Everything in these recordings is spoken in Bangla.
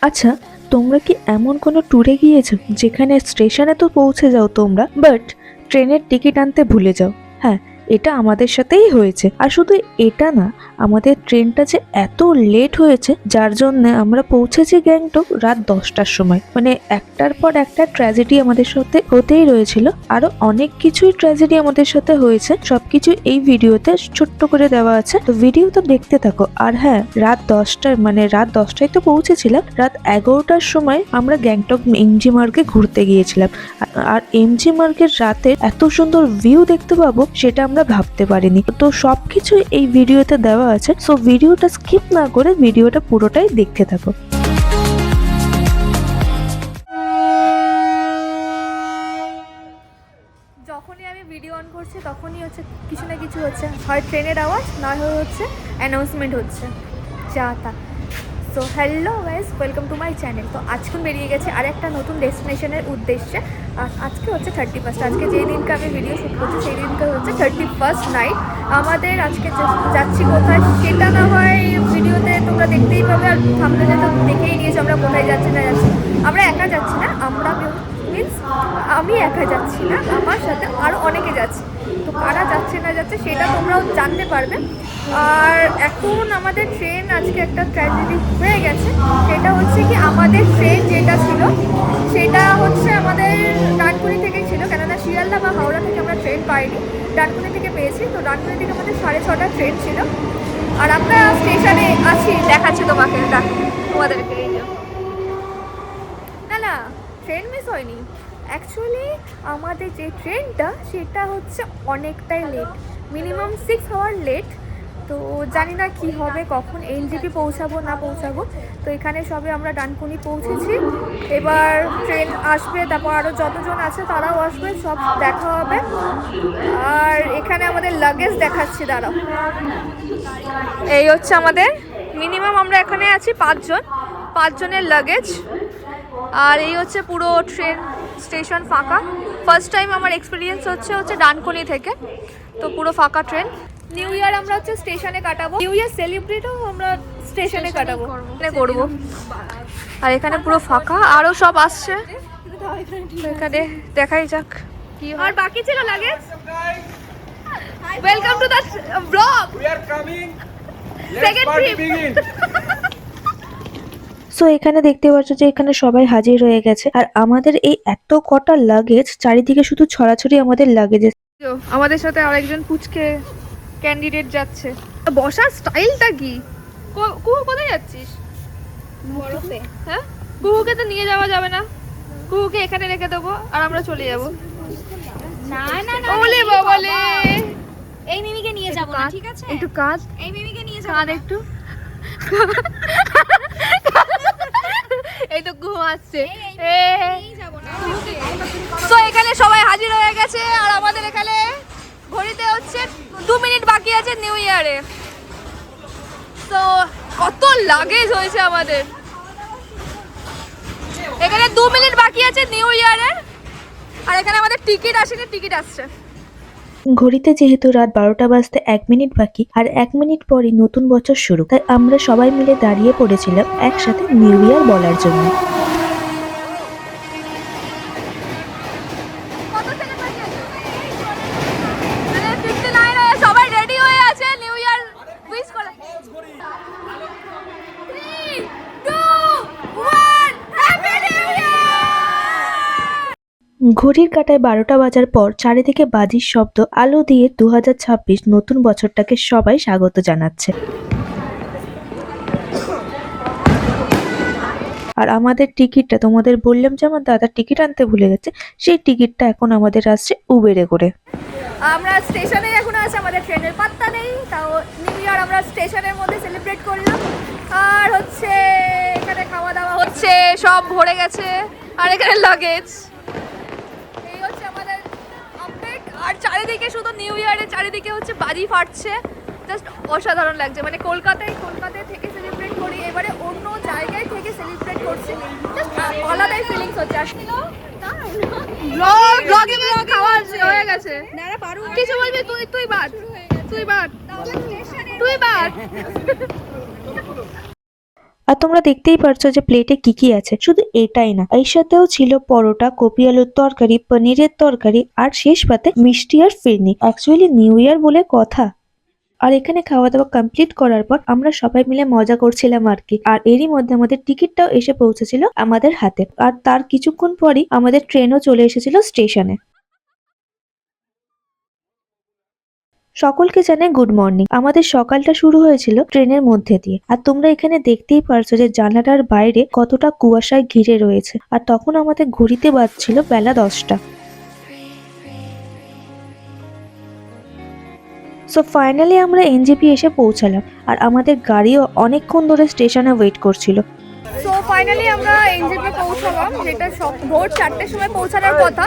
আচ্ছা, তোমরা কি এমন কোনো ট্যুরে গিয়েছো যেখানে স্টেশনে তো পৌঁছে যাও তোমরা, বাট ট্রেনের টিকিট আনতে ভুলে যাও? হ্যাঁ, এটা আমাদের সাথেই হয়েছে। আর শুধু এটা না, আমাদের ট্রেনটা যে এত লেট হয়েছে যার জন্য আমরা পৌঁছেছি গ্যাংটক রাত 10টার সময়। মানে একটার পর একটা ট্র্যাজেডি আমাদের সাথে হতেই রয়েছিল। আরো অনেক কিছুই ট্র্যাজেডি আমাদের সাথে হয়েছে, সবকিছু এই ভিডিওতে ছোট্ট করে দেওয়া আছে, তো ভিডিওটা দেখতে থাকো। আর হ্যাঁ, রাত 10টায় তো পৌঁছেছিলাম। রাত 11টার সময় আমরা গ্যাংটক এমজি মার্গে ঘুরতে গিয়েছিলাম। আর এমজি মার্গের রাতে এত সুন্দর ভিউ দেখতে পাবো সেটা আমরা ভাবতে পারিনি। তো সবকিছু এই ভিডিওতে দেওয়া আছে, সো ভিডিওটা স্কিপ না করে ভিডিওটা পুরোটাই দেখতে থাকো। যখনই আমি ভিডিও অন করছি তখনই হচ্ছে কিছু না কিছু হচ্ছে, হয় ট্রেনের আওয়াজ, না হয় হচ্ছে অ্যানাউন্সমেন্ট হচ্ছে যা তা। So hello guys, welcome to my channel. তো আজকে বেরিয়ে গেছে আর একটা নতুন ডেস্টিনেশনের উদ্দেশ্যে। আর আজকে হচ্ছে 31st। আজকে যেই দিনকে আমি ভিডিও শ্যুট করছি সেই দিনকে হচ্ছে 31st নাইট। আমাদের আজকে যাচ্ছি কোথায় সেটা না হয় ভিডিওতে তোমরা দেখতেই পাবে, আর থাম্বনেলে তো দেখেই নিয়েছো আমরা কোথায় যাচ্ছি না যাচ্ছি। আমরা একা যাচ্ছি না, মিনস আমি একা যাচ্ছি না, আমার সাথে আরও অনেকে যাচ্ছে। তো কারা যাচ্ছে না যাচ্ছে সেটা তোমরাও জানতে পারবে। আর এখন আমাদের ট্রেন আজকে একটা ট্র্যাজেডি হয়ে গেছে, সেটা হচ্ছে কি আমাদের ট্রেন যেটা ছিল সেটা হচ্ছে আমাদের ডানকুনি থেকে ছিল, কেননা শিয়ালদা বা হাওড়া থেকে আমরা ট্রেন পাইনি, ডানকুনি থেকে পেয়েছি। তো ডানকুনি থেকে আমাদের 6:30টার ট্রেন ছিল। আর আমরা স্টেশনে আছি, দেখাচ্ছি তোমাদেরকে এই যে। না, ট্রেন মিস হয়নি। অ্যাকচুয়ালি আমাদের যে ট্রেনটা সেটা হচ্ছে অনেকটাই লেট, মিনিমাম 6 আওয়ার লেট। তো জানি না কি হবে, কখন এনজেপি পৌঁছাবো না পৌঁছাবো। তো এখানে সবে আমরা ডানকুনি পৌঁছেছি, এবার ট্রেন আসবে, তারপর আরও যতজন আছে তারাও আসবে, সব দেখা হবে। আর এখানে আমাদের লাগেজ দেখাচ্ছি, দাঁড়াও। এই হচ্ছে আমাদের মিনিমাম, আমরা এখানে আছি 5জনের লাগেজ। আর এই হচ্ছে পুরো ট্রেন স্টেশন ফাঁকা। ফার্স্ট টাইম আমার এক্সপিরিয়েন্স হচ্ছে ডানকুনি থেকে, তো পুরো ফাঁকা ট্রেন। নিউ ইয়ার আমরা হচ্ছে স্টেশনে কাটাবো, নিউ ইয়ার সেলিব্রেটও আমরা স্টেশনে কাটাবো করবো। আর এখানে পুরো ফাঁকা, আরও সব আসছে, এখানে দেখাই যাক কি হয়। আর বাকি ছিল luggage. Welcome to the blog, we are coming, second trip. So এখানে দেখতে পাচ্ছ যে এখানে সবাই হাজির হয়ে গেছে। আর আমাদের এই এত কটা লাগেজ, চারিদিকে শুধু ছড়াছড়ি আমাদের লাগেজ। আমাদের সাথে আরেকজন পুচকে ক্যান্ডিডেট যাচ্ছে। বসার স্টাইলটা কি? কুহু কোথায় যাচ্ছিস? বরফে। হ্যাঁ, কুহুকে তো নিয়ে যাওয়া যাবে না, কুহুকে এখানে রেখে দেবো আর আমরা চলে যাবো। না না না, ওলে বাবালে, এই মিমিকে নিয়ে যাব না, ঠিক আছে? একটু কাজ, এই মিমিকে নিয়ে যাব কাজ না একটু। এই তো কুহু আসছে। নিয়ে যাব না। তো এখানে সবাই হাজির হয়ে গেছে, আর আমাদের এখানে ঘড়িতে হচ্ছে 2 মিনিট বাকি আছে নিউ ইয়ারে। তো কত লাগেজ হয়েছে আমাদের, এখানে 2 মিনিট বাকি আছে নিউ ইয়ারের। আর এখানে আমাদের টিকিট আসেনি, টিকিট আসছে। ঘড়িতে যেহেতু রাত 12টা বাজতে 1 মিনিট বাকি, আর 1 মিনিট পরই নতুন বছর শুরু, তাই আমরা সবাই মিলে দাঁড়িয়ে পড়েছিলাম একসাথে নিউ ইয়ার বলার জন্য। কত ছেলে বাকি আছে? 59 হয়ে সবাই রেডি হয়ে আছে নিউ ইয়ার উইশ করে। 3, 2, 1, হ্যাপি নিউ ইয়ার। ঘড়ির কাঁটায় 12টা বাজার পর চারিদিকে বাজির শব্দ, আলো দিয়ে 2026 নতুন বছরটাকে সবাই স্বাগত জানাচ্ছে। আর আমাদের টিকিটটা, তোমাদের বললাম যে আমার দাদা টিকিট আনতে ভুলে গেছে, সেই টিকিটটা এখন আমাদের আসছে উবেরে করে। আমরা স্টেশনে এখন আছে, আমাদের ট্রেনের পাত্তা নেই, তাও নিউ ইয়ার আমরা স্টেশনের মধ্যে সেলিব্রেট করলাম। আর হচ্ছে এখানে খাওয়া দাওয়া হচ্ছে, সব ভরে গেছে, আর এখানে লাগেজ। এই হচ্ছে আমাদের আপডেট। আর চারিদিকে শুধু নিউ ইয়ারের চারিদিকে হচ্ছে বাজি ফাটছে, জাস্ট অসাধারণ লাগছে। মানে কলকাতায় থেকে সেলিব্রেট করি, এবারে অন্য জায়গায় থেকে সেলিব্রেট করছি, জাস্ট আলাদাই ফিলিংস হচ্ছে। আসলে ব্লগে খাওয়া হয়ে গেছে, কিছু বলবি? তুই বাদ। আর তোমরা দেখতেই পারছো যে প্লেটে কি কি আছে। শুধু এটাই না, এর সাথেও ছিল পরোটা, কপি আলুর তরকারি, পনিরের তরকারি আর শেষ পাতে মিষ্টি আর ফিরনি। অ্যাকচুয়ালি নিউ ইয়ার বলে কথা। আর এখানে খাওয়া দাওয়া কমপ্লিট করার পর আমরা সবাই মিলে মজা করছিলাম আর কি। আর এরই মধ্যে আমাদের টিকিটটাও এসে পৌঁছেছিল আমাদের হাতে। আর তার কিছুক্ষণ পরই আমাদের ট্রেনও চলে এসেছিল স্টেশনে। সকলকে জানাই গুড মর্নিং। আমাদের সকালটা শুরু হয়েছিল ট্রেনের মধ্যে দিয়ে। আর তোমরা এখানে দেখতেই পারছো যে জানালার বাইরে কতটা কুয়াশায় ঘিরে রয়েছে। আর তখন আমাদের ঘড়িতে বাজছিল বেলা 10টা। সো ফাইনালি আমরা এনজেপি এসে পৌঁছালাম। আর আমাদের গাড়িও অনেকক্ষণ ধরে স্টেশনে ওয়েট করছিল। সো ফাইনালি আমরা এনজেপি পৌঁছালাম, যেটা ভোর 4টের সময় পৌঁছানোর কথা,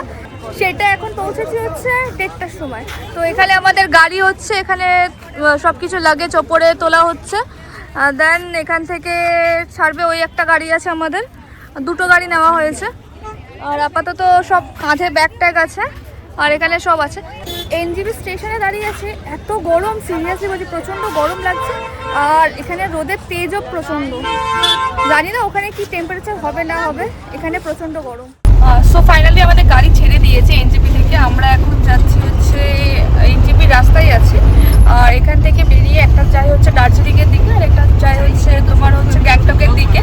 সেটা এখন পৌঁছেছি হচ্ছে 1:30টার সময়। তো এখানে আমাদের গাড়ি হচ্ছে, এখানে সব কিছু লাগেজ ওপরে তোলা হচ্ছে। দেন এখান থেকে ছাড়বে, ওই একটা গাড়ি আছে আমাদের, দুটো গাড়ি নেওয়া হয়েছে। আর আপাতত সব কাঁধে ব্যাগ ট্যাগ আছে আর এখানে সব আছে। এনজেপি স্টেশনে দাঁড়িয়ে আছে, এত গরম, সিরিয়াসলি বলছি প্রচণ্ড গরম লাগছে। আর এখানে রোদের তেজও প্রচণ্ড, জানি না ওখানে কি টেম্পারেচার হবে না হবে, এখানে প্রচণ্ড গরম। সো ফাইনালি আমাদের গাড়ি ছেড়ে দিয়েছে এনজেপি থেকে। আমরা এখন যাচ্ছি হচ্ছে এনজেপি রাস্তায় আছি। আর এখান থেকে বেরিয়ে একটা যাই হচ্ছে দার্জিলিংয়ের দিকে, আর একটা যাই হচ্ছে তোমার হচ্ছে গ্যাংটকের দিকে।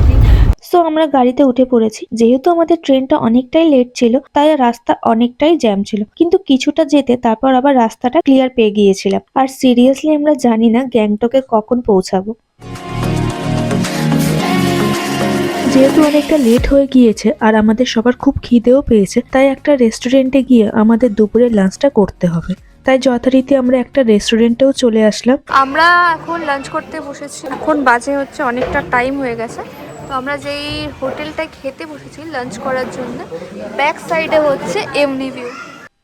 সো আমরা গাড়িতে উঠে পড়েছি। যেহেতু আমাদের ট্রেনটা অনেকটাই লেট ছিল, তাই রাস্তা অনেকটাই জ্যাম ছিল, কিন্তু কিছুটা যেতে তারপর আবার রাস্তাটা ক্লিয়ার পেয়ে গিয়েছিলাম। আর সিরিয়াসলি আমরা জানি না গ্যাংটকে কখন পৌঁছাবো। যেহেতু অনেকটা লেট হয়ে গিয়েছে আর আমাদের সবার খুব খিদেও পেয়েছে, তাই একটা রেস্টুরেন্টে গিয়ে আমাদের দুপুরের লাঞ্চটা করতে হবে। তাই যথারীতি আমরা একটা রেস্টুরেন্টেও চলে আসলাম। আমরা এখন লাঞ্চ করতে বসেছি। এখন বাজে হচ্ছে অনেকটা টাইম হয়ে গেছে। তো আমরা যেই হোটেলটায় খেতে বসেছি লাঞ্চ করার জন্য, ব্যাক সাইডে হচ্ছে এমনি ভিউ।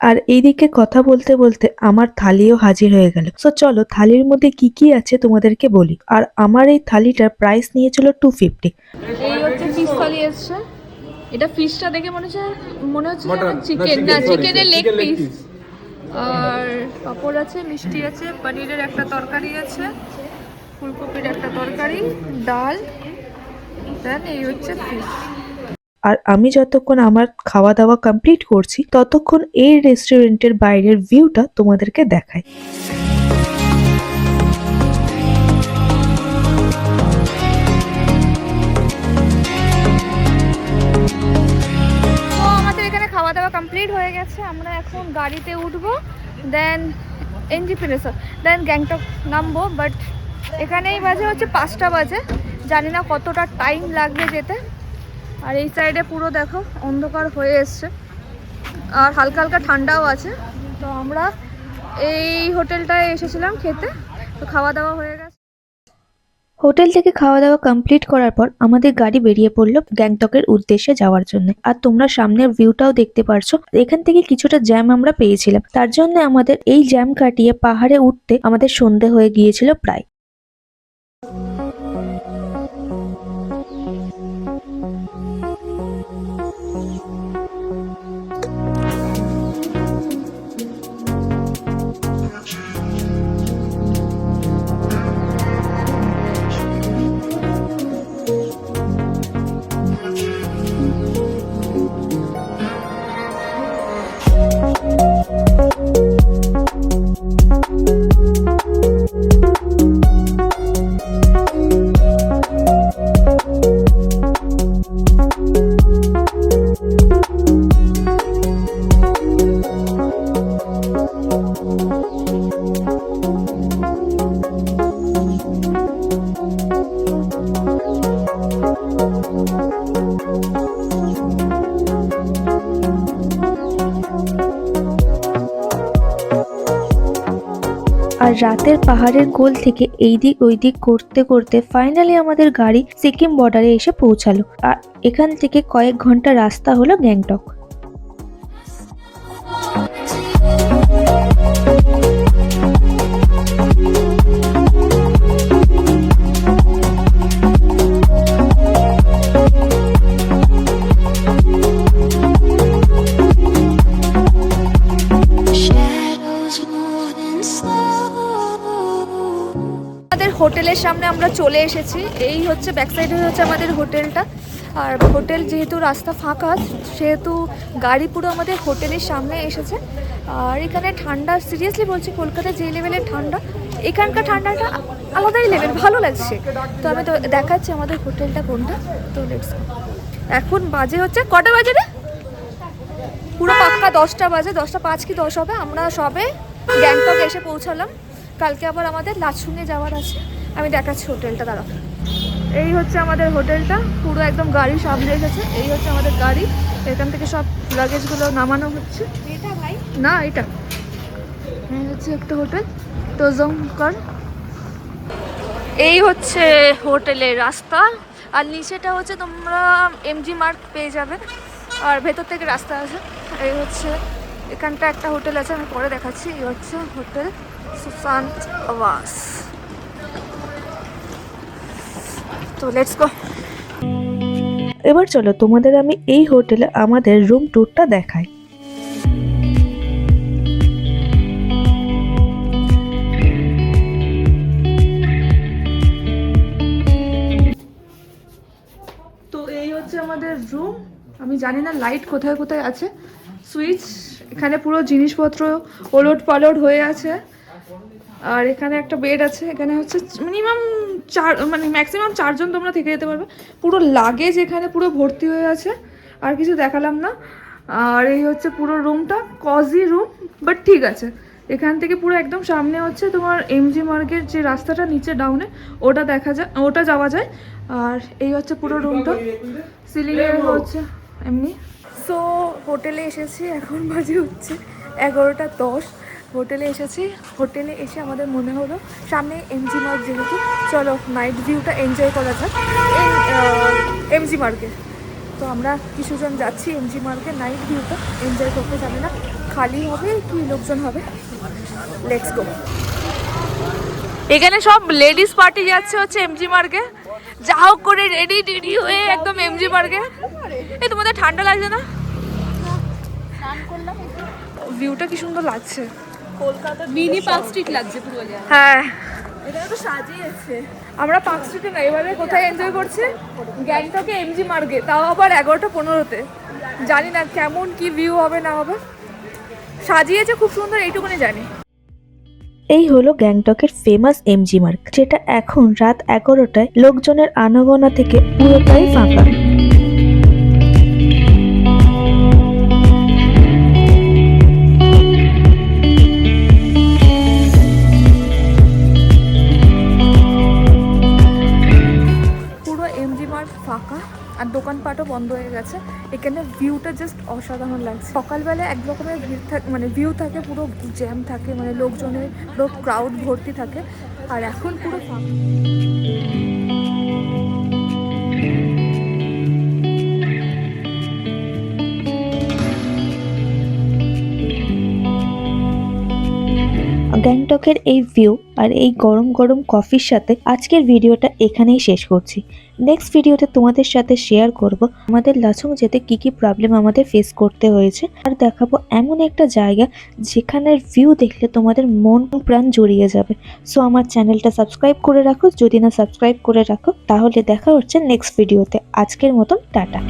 আর এইদিকে কথা বলতে বলতে আমার থালিও হাজির হয়ে গেল। সো চলো থালির মধ্যে কি কি আছে তোমাদেরকে বলি। আর আমার এই থালিটার প্রাইস নিয়েছিল 250। এই হচ্ছে ফিশ থালি এসছে। এটা ফিশটা দেখে মনে হচ্ছে চিকেন, না চিকেনের লেগ পিস। আর পাপড় আছে, মিষ্টি আছে, পনিরের একটা তরকারি আছে, ফুলকপির একটা তরকারি, ডাল, দেন এই হচ্ছে ফিশ। আর আমি যতক্ষণ আমার খাওয়া দাওয়া কমপ্লিট করছি, ততক্ষণ এই রেস্টুরেন্টের বাইরের ভিউটা তোমাদেরকে দেখাই। তো আমাদের এখানে খাওয়া দাওয়া কমপ্লিট হয়ে গেছে। আমরা এখন গাড়িতে উঠবো, দেন এনজেপি রিসর্ট, দেন গ্যাংটক নামবো। বাট এখানেই বাজে হচ্ছে 5টা বাজে, জানি না কতটা টাইম লাগবে যেতে। আর এই সাইডে পুরো দেখো অন্ধকার হয়ে এসছে, আর হালকা হালকা ঠান্ডাও আছে। তো আমরা এই হোটেলটায় এসেছিলাম খেতে, তো খাওয়া দাওয়া হয়ে গেছে। হোটেল থেকে খাওয়া দাওয়া কমপ্লিট করার পর আমাদের গাড়ি বেরিয়ে পড়লো গ্যাংটকের উদ্দেশ্যে যাওয়ার জন্য। আর তোমরা সামনের ভিউটাও দেখতে পারছো। এখান থেকে কিছুটা জ্যাম আমরা পেয়েছিলাম, তার জন্য আমাদের এই জ্যাম কাটিয়ে পাহাড়ে উঠতে আমাদের সন্ধে হয়ে গিয়েছিল প্রায়। আর রাতের পাহাড়ের কোল থেকে এই দিক ওই দিক করতে করতে ফাইনালি আমাদের গাড়ি সিকিম বর্ডারে এসে পৌঁছালো। আর এখান থেকে কয়েক ঘন্টা রাস্তা হলো গ্যাংটক। হোটেলের সামনে আমরা চলে এসেছি। এই হচ্ছে ব্যাক সাইডে হচ্ছে আমাদের হোটেলটা। আর হোটেল যেহেতু রাস্তা ফাঁকা সেহেতু গাড়ি পুরো আমাদের হোটেলের সামনে এসেছে। আর এখানে ঠান্ডা, সিরিয়াসলি বলছি, কলকাতায় যে লেভেলের ঠান্ডা, এখানকার ঠান্ডাটা আলাদাই লেভেল, ভালো লাগছে। তো আমি তো দেখাচ্ছি আমাদের হোটেলটা কোনটা। তো লেটস, এখন বাজে হচ্ছে কটা বাজে রে? পুরো পাক্কা 10টা বাজে, 10টা 5 কি 10 হবে। আমরা সবে গ্যাংটক এসে পৌঁছালাম। কালকে আবার আমাদের লাচুংয়ে যাওয়ার আছে। আমি দেখাচ্ছি হোটেলটা, দাঁড়াও। এই হচ্ছে আমাদের হোটেলটা, পুরো একদম গাড়ির সামনে এসেছে। এই হচ্ছে আমাদের গাড়ি, এখান থেকে সব লাগেজগুলো নামানো হচ্ছে। এটা ভাই না, এটা এই হচ্ছে একটা হোটেল, তোজংকর। এই হচ্ছে হোটেলের রাস্তা, আর নিচেটা হচ্ছে তোমরা এমজি মার্ক পেয়ে যাবে, আর ভেতর থেকে রাস্তা আছে। এই হচ্ছে এখানটা একটা হোটেল আছে, আমি পরে দেখাচ্ছি। এই হচ্ছে হোটেল সুশান্ত আবাস। তো লেটস গো। এবার চলো তোমাদের আমি এই হোটেলে আমাদের রুম ট্যুরটা দেখাই। তো এই হচ্ছে আমাদের রুম। আমি জানি না লাইট কোথায় কোথায় আছে, সুইচ, এখানে পুরো জিনিসপত্র ওলট পালট হয়ে আছে। আর এখানে একটা বেড আছে, এখানে হচ্ছে মিনিমাম ম্যাক্সিমাম 4 জন তোমরা থেকে যেতে পারবে। পুরো লাগেজ এখানে পুরো ভর্তি হয়ে আছে, আর কিছু দেখালাম না। আর এই হচ্ছে পুরো রুমটা, কজি রুম, বাট ঠিক আছে। এখান থেকে পুরো একদম সামনে হচ্ছে তোমার এমজি মার্গের যে রাস্তাটা নিচে ডাউনে, ওটা দেখা যায়, ওটা যাওয়া যায়। আর এই হচ্ছে পুরো রুমটা, সিলিংয়ে হচ্ছে এমনি। সো হোটেলে এসেছি, এখন বাজে হচ্ছে 11টা 10। হোটেলে এসেছি, হোটেলে এসে আমাদের মনে হলো সামনে এমজি মার্গ যেহেতু, চলো নাইট ভিউটা এনজয় করা যাক এমজি মার্গে। তো আমরা কিছুজন যাচ্ছি এমজি মার্গে নাইট ভিউটা এনজয় করতে। জানি না খালি হবে কি লোকজন হবে। Let's go. এখানে সব লেডিস পার্টি যাচ্ছে হচ্ছে এমজি মার্গে, যা হোক করে রেডি টেডি হয়ে একদম এমজি মার্গে। এই তোমাদের ঠান্ডা লাগছে না? ভিউটা কি সুন্দর লাগছে, কলকাতা মিনি পার্ক স্ট্রিট লাগছে পুরো। হ্যাঁ এটা তো সাজিয়েছে। আমরা পার্ক স্ট্রিটে না, এবারে কোথায় এনজয় করছি? গ্যাংটকে এমজি মার্গে, তাও আবার 11টা 15-তে। জানি না কেমন কি ভিউ হবে না হবে, সাজিয়েছে খুব সুন্দর, এইটুকুনি জানি। এই হলো গ্যাংটকের ফেমাস এমজি মার্গ, যেটা এখন রাত 11টায় লোকজনের আনাগোনা থেকে পুরোটাই ফাঁকা। পুরো এমজি মার্গ ফাঁকা, আর দোকানপাটও বন্ধ হয়ে গেছে। এখানে ভিউটা জাস্ট অসাধারণ লাগছে। সকালবেলায় এক রকমের ভিড় থাকে, ভিউ থাকে, পুরো জ্যাম থাকে, লোকজনের পুরো ক্রাউড ভর্তি থাকে। আর এখন পুরো ফাঁকা। গ্যাংটকের এই ভিউ আর এই গরম গরম কফির সাথে আজকের ভিডিওটা এখানেই শেষ করছি। নেক্সট ভিডিওতে তোমাদের সাথে শেয়ার করব আমাদের লাচুং যেতে কি কি প্রবলেম আমাদের ফেস করতে হয়েছে, আর দেখাবো এমন একটা জায়গা যেখানের ভিউ দেখলে তোমাদের মন প্রাণ জড়িয়ে যাবে। সো আমার চ্যানেলটা সাবস্ক্রাইব করে রাখো, যদি না সাবস্ক্রাইব করে রাখো তাহলে দেখা হচ্ছে নেক্সট ভিডিওতে। আজকের মতন টাটা।